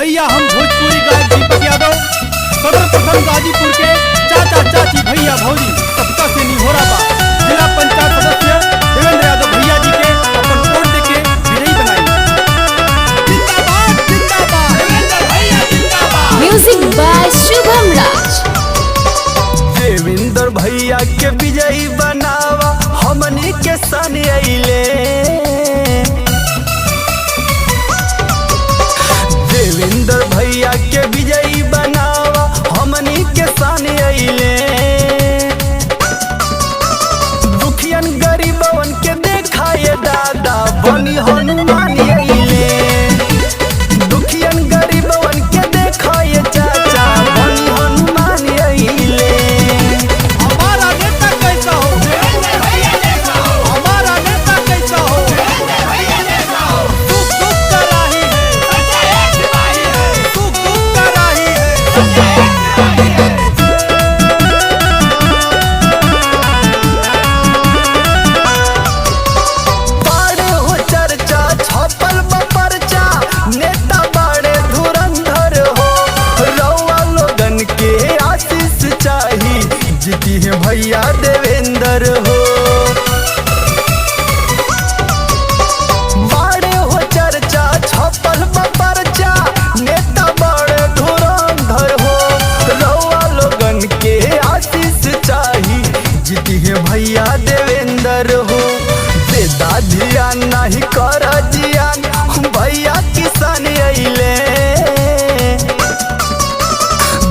भैया हम भोजपुरी गायक दीपक यादव सर्वप्रथम गाजीपुर के चाचा चाची भैया भौजी सबका से निहोरा बा जिला पंचायत सदस्य देवेंद्र यादव भैया जी के अपन वोट देके विजयी बनाई। जिंदाबाद जिंदाबाद देवेंद्र भैया जिंदाबाद। म्यूजिक बाय शुभम राज। देवेंद्र भैया के विजयी बनावा हमनी के सन अइले। देवेंद्र भैया के विजयी बनावा हमनी के सन अइले। दुखियन गरीबवन के देखाए दादा बनी हनुमान अइले। दुखियन गरीबवन के देखाए चाचा बनी हनुमान अइले। हमारा नेता कैसा हो देवेंद्र भैया जैसा हो। हमारा नेता कैसा हो देवेंद्र भैया जैसा हो। दुख दुख का राही है सच्चा एक सिपाही है। दुख दुख का राही है सच्चा एक सिपाही है। बाड़े हो चर्चा छपल बपर्चा नेता बाड़े धुरंधर हो। रउआ लोगन के आशीष चाही जीती है भैया देवेंद्र हो। बाड़े हो चर्चा छपल बपर्चा नेता बाड़े धुरंधर हो। रउआ लोगन के आशीष चाही जीती है भैया देवेंद्र हो। बेदा ध्यान नहीं कर जियान भैया किसान अइले।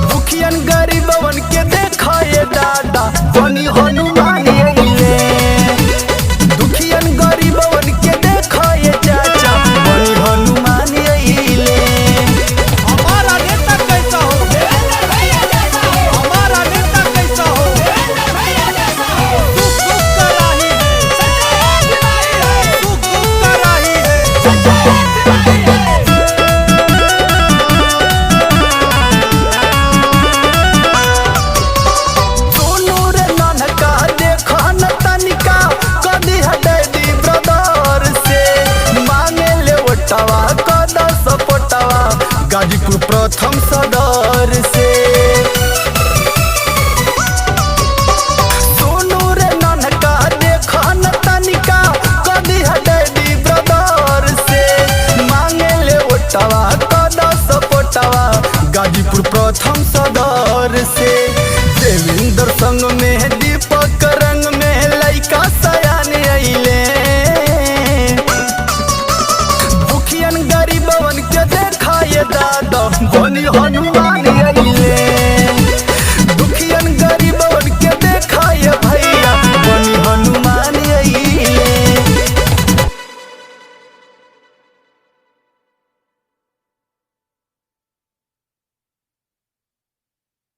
दुखियन गरीबवन के देखाए दादा बनी हनुमान अइले। दुखियन गरीबवन के देखाए चाचा बनी हनुमान अइले। हमारा नेता कैसा हो देवेंद्र भैया जैसा हो। हमारा नेता कैसा हो देवेंद्र भैया जैसा हो। दुख दुख का राही है सच्चा एक सिपाही है। दुख दुख का राही है सच्चा एक सिपाही है। सोनू रे नानका देखा न तनिका कदी हटैदी ब्रदर से। मांगे ले ओटवा कदा सपोटवा गाजीपुर प्रथम सदर से। सोनू रे नानका देखा न तनिका कदी हटैदी ब्रदर से। मांगे ले ओटवा कदा सपोटवा गाजीपुर प्रथम सदर से। देवेंद्र संग में दीपक रंग में लइका सयान अइले। दुखियन गरीबवन के देखाए दादा बनी हनुमान